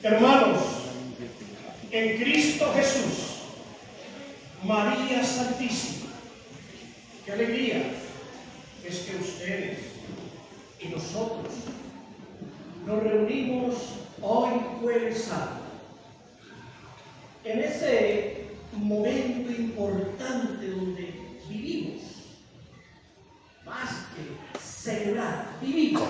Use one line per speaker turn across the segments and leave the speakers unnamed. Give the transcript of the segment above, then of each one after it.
Hermanos, en Cristo Jesús, María Santísima, qué alegría es que ustedes y nosotros nos reunimos hoy Jueves Santo, en ese momento importante donde vivimos, más que celebrar, vivimos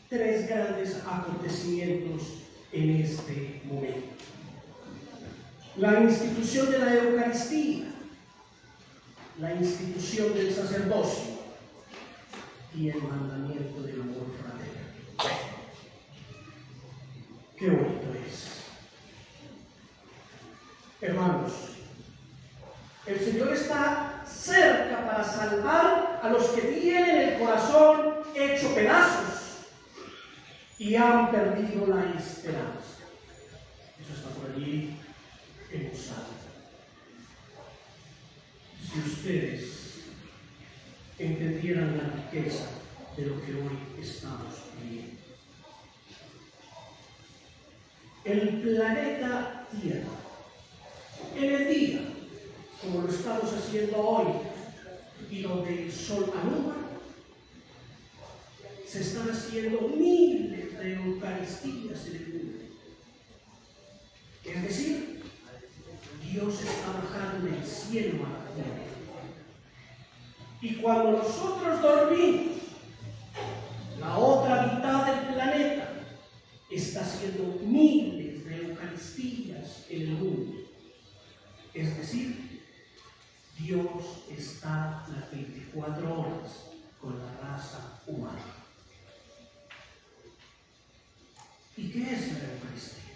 tres grandes acontecimientos en este momento. La institución de la Eucaristía, la institución del sacerdocio y el mandamiento del amor fraterno. Qué bonito es. Hermanos, el Señor está cerca para salvar a los que tienen el corazón hecho pedazos y han perdido la esperanza. Eso está por allí en un salmo. Si ustedes entendieran la riqueza de lo que hoy estamos viviendo. El planeta Tierra, en el día, como lo estamos haciendo hoy, y donde el sol alumbra, se están haciendo miles de Eucaristías en el mundo. Es decir, Dios está bajando del cielo a la tierra. Y cuando nosotros dormimos, la otra mitad del planeta está haciendo miles de Eucaristías en el mundo. Es decir, Dios está las 24 horas con la raza humana. ¿Y qué es la Eucaristía?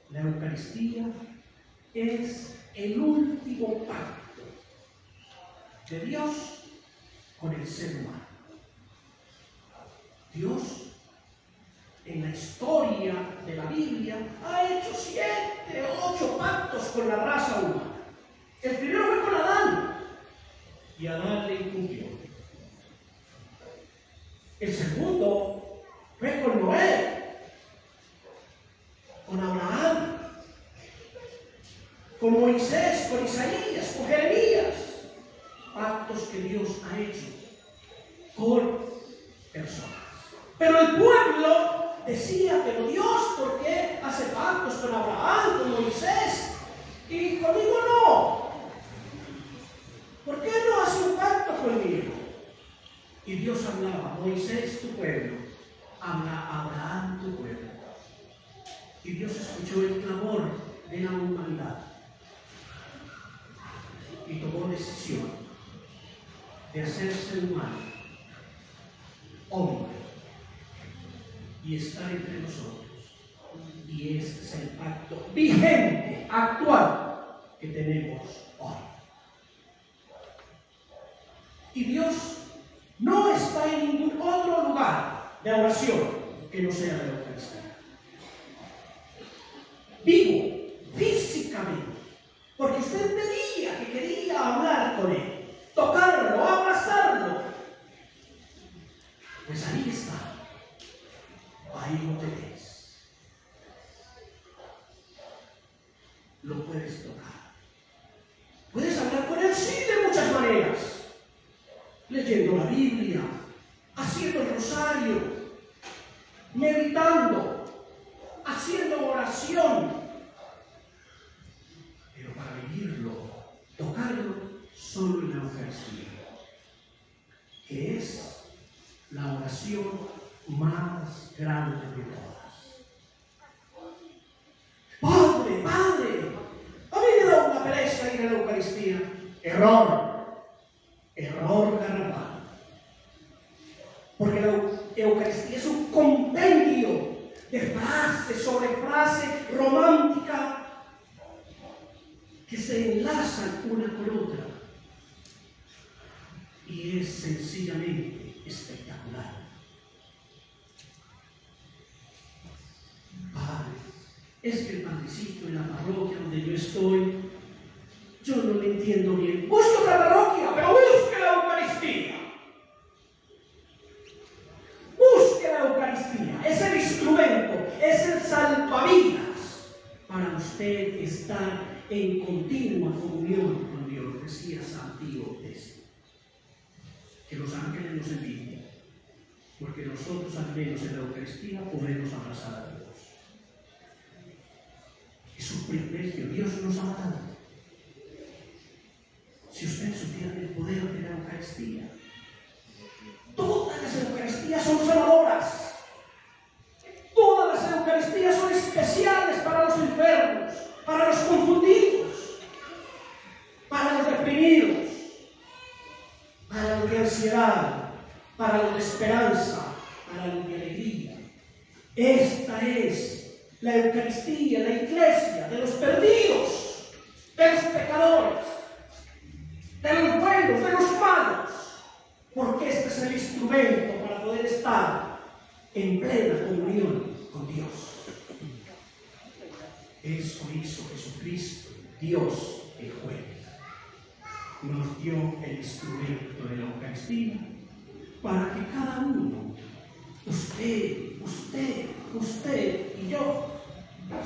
La Eucaristía es el último pacto de Dios con el ser humano. Dios, en la historia de la Biblia, ha hecho 7 o 8 pactos con la raza humana. El primero fue con Adán, y Adán le incumplió. El segundo fue con Noé, con Abraham, con Moisés, con Isaías, con Jeremías. Pactos que Dios ha hecho con personas. Pero el pueblo decía, pero Dios, ¿por qué hace pactos con Abraham, con Moisés? Y conmigo no. ¿Por qué no hace un pacto conmigo? Y Dios hablaba, Moisés, tu pueblo, habla Abraham, tu pueblo. Y Dios escuchó el clamor de la humanidad y tomó decisión de hacerse humano, hombre, y estar entre nosotros. Y este es el pacto vigente, actual, que tenemos hoy. Y Dios no está en ningún otro lugar de oración que no sea la Eucaristía. Vivo, físicamente, porque usted pedía que quería hablar con Él, tocarlo, abrazarlo. Pues ahí está. Ahí lo tenés. Lo puedes tocar. Puedes hablar con Él, sí, de muchas maneras. Leyendo la Biblia, haciendo el rosario, meditando, haciendo oración. Pero para vivirlo, tocarlo, solo en la Eucaristía, que es la oración más grande de todas. Padre, Padre, a mí me da una pereza ir a la Eucaristía. Error garrafal. Porque la Eucaristía es un compendio de frase sobre frase romántica que se enlazan una con otra. Y es sencillamente espectacular. Padre, es que el padrecito en la parroquia donde yo estoy, yo no lo entiendo bien. Busque otra parroquia, pero busque la Eucaristía. Busque la Eucaristía. Ese salvavidas para usted estar en continua comunión con Dios. Decía San Pío X, que los ángeles nos envidian, porque nosotros al menos en la Eucaristía podemos abrazar a Dios. Es un privilegio, Dios nos ha dado. Si usted supiera el poder de la Eucaristía, todas las Eucaristías son sanadoras. Todas las Eucaristías son especiales para los enfermos, para los confundidos, para los deprimidos, para los de ansiedad, para los de esperanza, para los de alegría. Esta es la Eucaristía, la iglesia de los perdidos, de los pecadores, de los buenos, de los malos, porque este es el instrumento para poder estar en plena comunión con Dios. Eso hizo Jesucristo, Dios el juez. Nos dio el instrumento de la Eucaristía para que cada uno, usted y yo,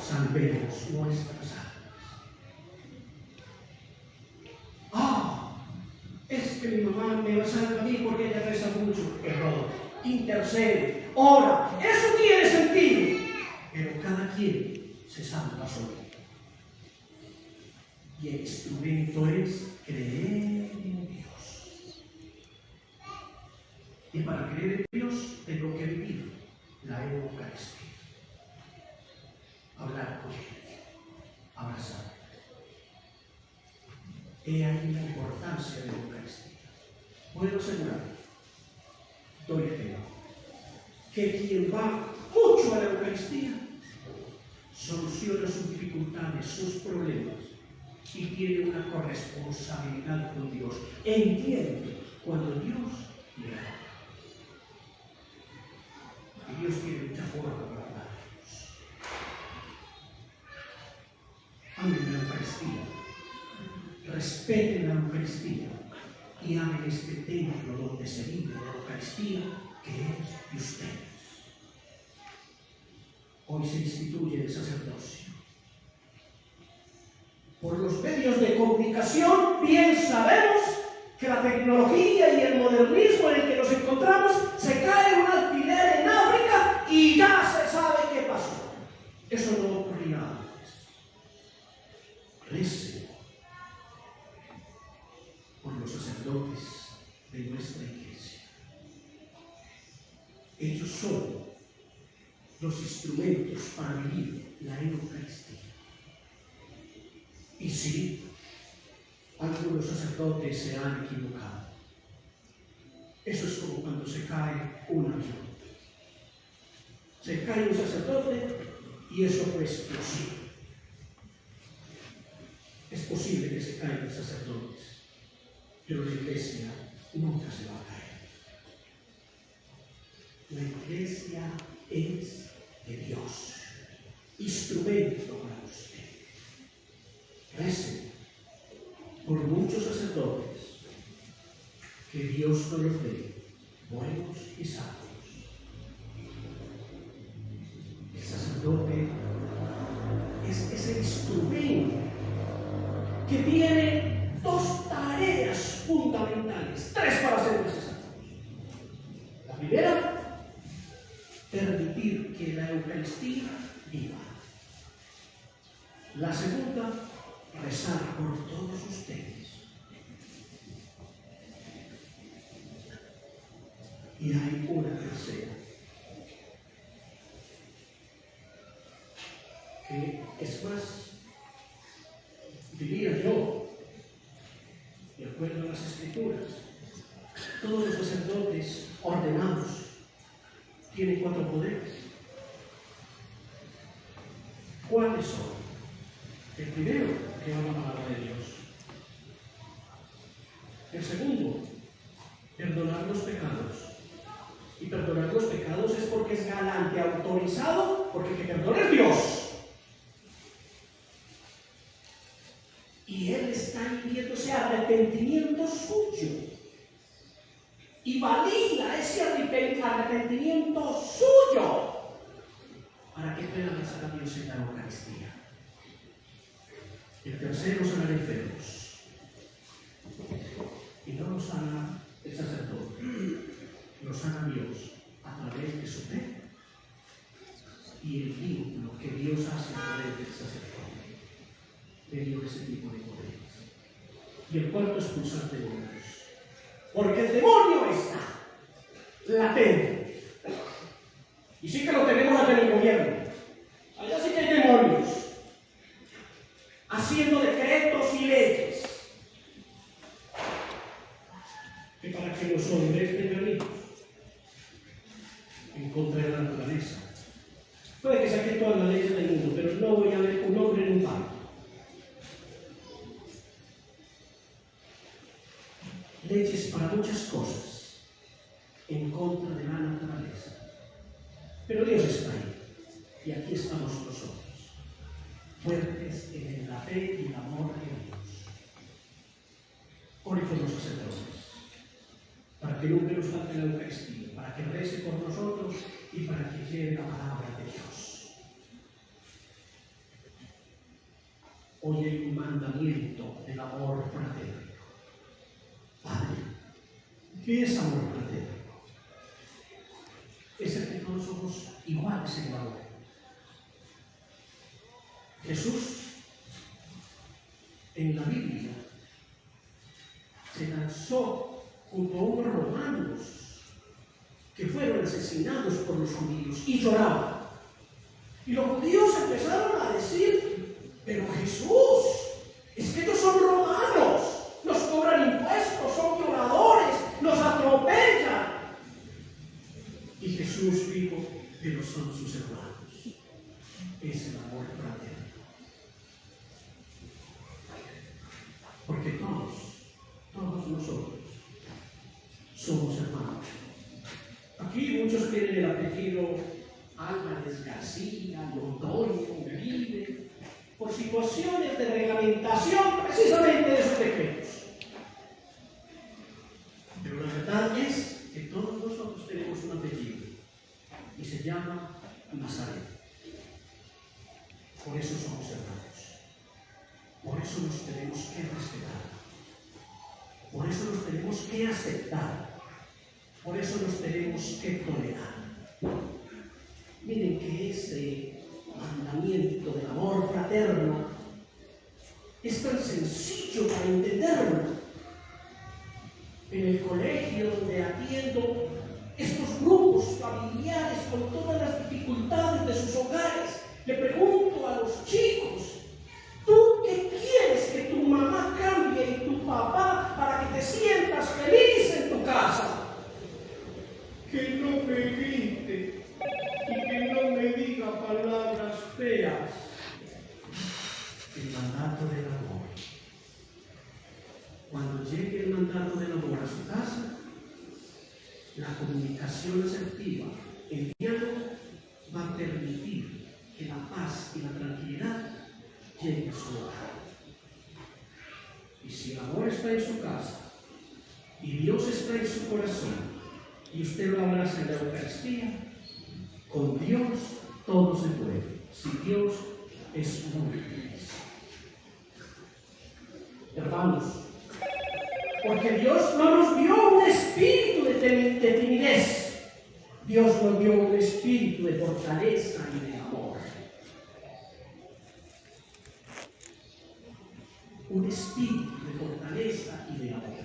salvemos nuestras almas. Es que mi mamá me va a salvar a mí porque ella reza mucho. Error. Intercede, ora. Eso tiene sentido. Pero cada quien se salva solo. Y el instrumento es creer en Dios. Y para creer en Dios tengo que vivir la Eucaristía. Hablar con Él. Abrazar. He ahí la importancia de la Eucaristía. Puedo asegurar, doy fe, que quien va mucho a la Eucaristía soluciona sus dificultades, sus problemas y tiene una corresponsabilidad con Dios. Entiende cuando Dios le da. Y Dios tiene mucha forma para darnos. Amen la Eucaristía. Respeten la Eucaristía y amen este templo donde se vive la Eucaristía, que es de ustedes. Hoy se instituye el sacerdocio. Por los medios de comunicación, bien sabemos que la tecnología y el modernismo en el que nos encontramos, se cae un alfiler en África y ya se sabe qué pasó. Eso no ocurría antes. Recen por los sacerdotes de nuestra iglesia. Ellos son los instrumentos para vivir la Eucaristía. Y sí, algunos sacerdotes se han equivocado. Eso es como cuando se cae un avión. Se cae un sacerdote y eso fue explosivo. Es posible que se caigan sacerdotes, pero la iglesia nunca se va a caer. La iglesia es de Dios, instrumento para usted. Recen por muchos sacerdotes, que Dios nos los dé, buenos y sabios. El sacerdote es el instrumento que tiene dos tareas fundamentales, tres para ser necesarios. La primera, permitir que la Eucaristía viva. La segunda, rezar por todos ustedes. Y hay una tercera, que es más, diría yo, de acuerdo a las Escrituras, todos los sacerdotes ordenados tienen 4 poderes. ¿Cuáles son? El primero, llevar la palabra de Dios. El segundo, perdonar los pecados. Y perdonar los pecados es porque es galante, autorizado, porque el que perdona es Dios. Y Él está pidiéndose arrepentimiento suyo. Y valida ese arrepentimiento suyo para que puedan hacer a Dios en la Eucaristía. El tercero, sanar enfermos. Y no los sana el sacerdote, los sana Dios a través de su fe y el vínculo que Dios hace a través del sacerdote. Le dio ese tipo de poderes. Y el cuarto, expulsar demonios. Porque el demonio está latente. Y sí que lo tenemos acá en el gobierno. Allá sí que hay demonios haciendo decretos y leyes que para que los hombres tengan hijos en contra de la naturaleza. Puede que saquen todas las leyes del mundo, pero no voy a ver un hombre en un parto. Leyes para muchas cosas en contra de la naturaleza. Pero Dios está ahí. Y aquí estamos nosotros, fuertes en la fe y el amor de Dios. Ore por los sacerdotes, para que nunca nos falte la Eucaristía, para que rece por nosotros y para que llegue la palabra de Dios. Hoy hay un mandamiento del amor fraterno. Padre, ¿qué es amor fraterno? Es el que todos somos iguales en valor. Jesús, en la Biblia, se lanzó junto a unos romanos que fueron asesinados por los judíos y lloraban. Y los judíos empezaron a decir: pero Jesús, es que ellos son romanos, nos cobran impuestos, son violadores, nos atropellan. Y Jesús dijo: pero son sus hermanos. Es el amor fraterno. Porque todos nosotros somos hermanos. Aquí muchos tienen el apellido Álvarez, García, Londoño, Uribe, por situaciones de reglamentación precisamente de esos decretos. Pero la verdad es que todos nosotros tenemos un apellido y se llama Nazaret. Por eso somos hermanos. Por eso nos tenemos que respetar. Por eso nos tenemos que aceptar. Por eso nos tenemos que tolerar. Miren que ese mandamiento del amor fraterno es tan sencillo para entenderlo. En el colegio donde atiendo estos grupos familiares con todas las dificultades de sus hogares, le pregunto a los chicos: ¿tú qué quieres que tu mamá cambie y tu papá para que te sientas feliz en tu casa? Que no me grite y que no me diga palabras feas. El mandato del amor. Cuando llegue el mandato del amor a su casa, la comunicación asertiva, el diálogo, va a permitir que la paz y la tranquilidad llegue a su hogar. Y si el amor está en su casa y Dios está en su corazón y usted lo abraza en la Eucaristía, con Dios todo se puede. Si Dios es muy feliz. Hermanos, porque Dios no nos dio un espíritu de timidez. Dios nos dio un espíritu de fortaleza y de amor. Un espíritu de fortaleza y de amor.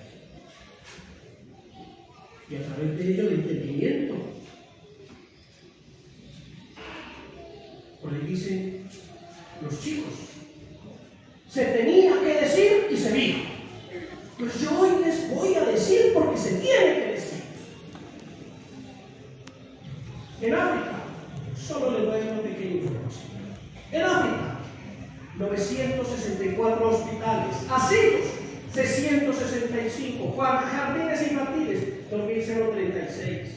Y a través de ello de entendimiento. Por ahí dicen los chicos: se tenía que decir y se dijo. Pues yo hoy les voy a decir porque se tiene que decir. En África, solo les voy a dar una pequeña información. En África, 964 hospitales, asilos, 665, jardines infantiles, 2136.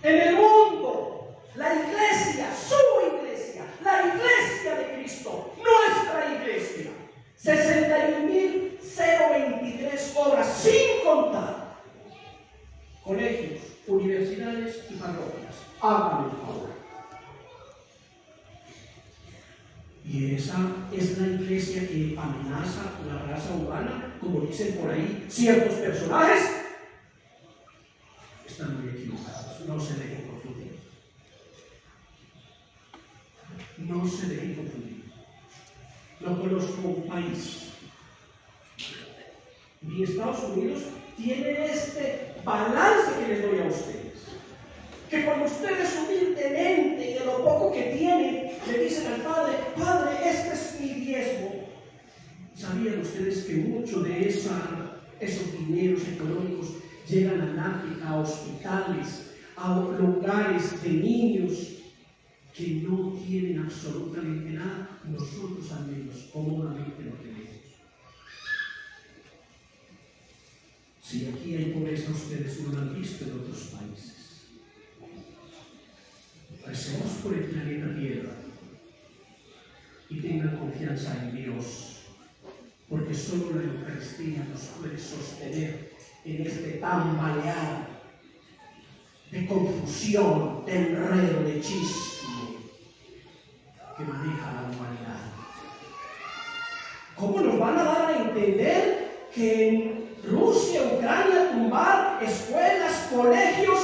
En el mundo, la iglesia, su iglesia, la iglesia de Cristo, nuestra iglesia, 61.023 obras, sin contar colegios, universidades y parroquias. Háganme el favor. Y esa es la iglesia que amenaza la raza humana, como dicen por ahí ciertos personajes. Están muy equivocados, no se dejen confundir. No se dejen confundir. No conozco un país, ni Estados Unidos tiene este balance que les doy a ustedes. Que cuando ustedes humildemente, de lo poco que tienen, le dicen al Padre: Padre, este es mi diezmo. ¿Sabían ustedes que muchos de esos dineros económicos llegan a África, a hospitales, a lugares de niños que no tienen absolutamente nada? Nosotros al menos cómodamente lo tenemos. Si aquí hay pobreza, ustedes no lo han visto en otros países. Recemos por el planeta Tierra y tengan confianza en Dios, porque solo la Eucaristía nos puede sostener en este tambalear de confusión, de enredo, de chisme que maneja la humanidad. ¿Cómo nos van a dar a entender que en Rusia, Ucrania, tumbar escuelas, colegios?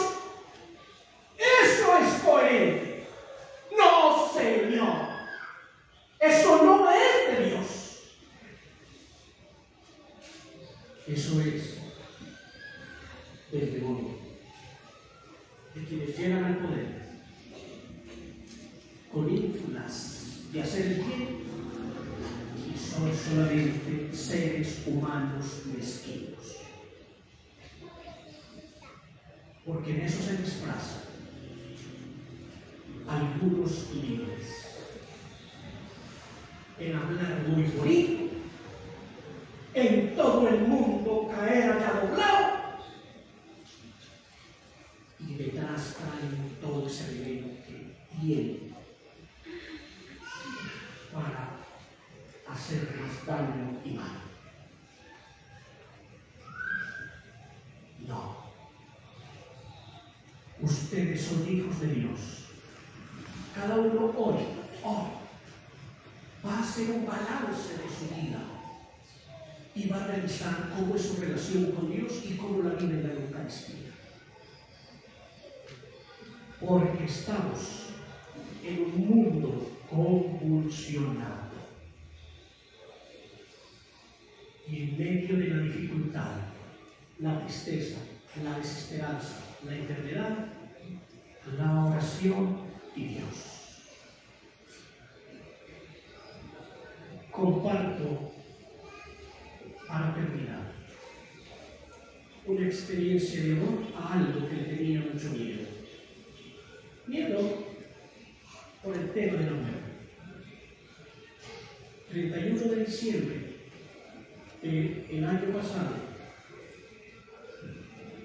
Eso es coherente. No, Señor. Eso no es de Dios. Eso es del demonio, de quienes llegan al poder con ínfulas de hacer el bien y son solamente seres humanos mezquinos. Porque en eso se disfrazan algunos líderes, en hablar muy bonito, en todo el mundo caer allá doblado, y detrás traen todo ese veneno que tienen para hacer más daño y mal. No. Ustedes son hijos de Dios. Cada uno hoy va a hacer un balance de su vida y va a revisar cómo es su relación con Dios y cómo la vive en la Eucaristía. Porque estamos en un mundo convulsionado. Y en medio de la dificultad, la tristeza, la desesperanza, la enfermedad, la oración y Dios. Comparto para terminar una experiencia de amor a algo que le tenía mucho miedo. Miedo por el tema de la muerte. 31 de diciembre del año pasado,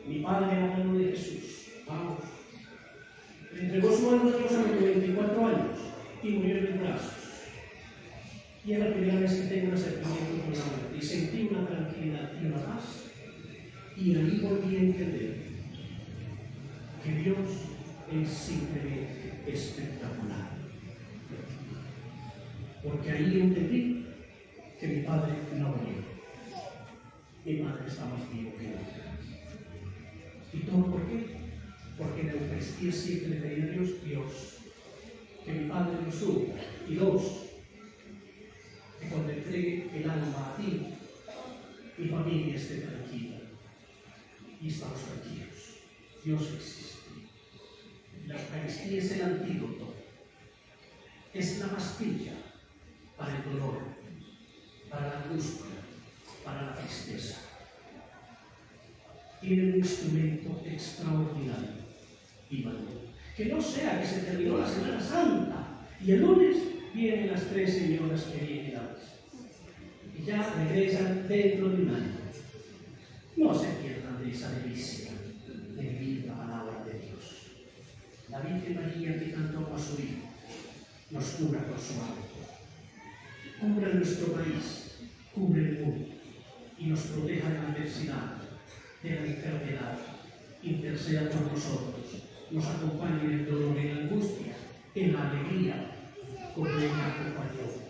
mi padre, en la mano de Jesús, le entregó su alma a Dios a los 24 años y murió en mis brazos. Y es la primera vez que tengo un acercamiento con la muerte y sentí una tranquilidad y una paz. Y ahí volví a entender que Dios es simplemente espectacular. Porque ahí entendí que mi padre no murió. Mi madre está más vivo que nunca. ¿Y todo por qué? Porque en la Eucaristía siempre le pedí a Dios, que mi padre lo suba. Y dos, que cuando entregue el alma a ti, mi familia esté tranquila. Y estamos tranquilos. Dios existe. La Eucaristía es el antídoto. Es la pastilla para el dolor, para la angustia, para la tristeza. Tiene un instrumento extraordinario y valioso. Que no sea que se terminó la Semana Santa y el lunes vienen las 3 señoras que vienen antes y ya regresan dentro de un año. No se pierdan de esa delicia de vivir la palabra de Dios. La Virgen María, que tanto a su Hijo, nos cubra con su manto. Cubra nuestro país, cubre el mundo y nos proteja de la adversidad, de la enfermedad, interceda por nosotros, nos acompañe en el dolor, en la angustia, en la alegría, como Él me acompañó.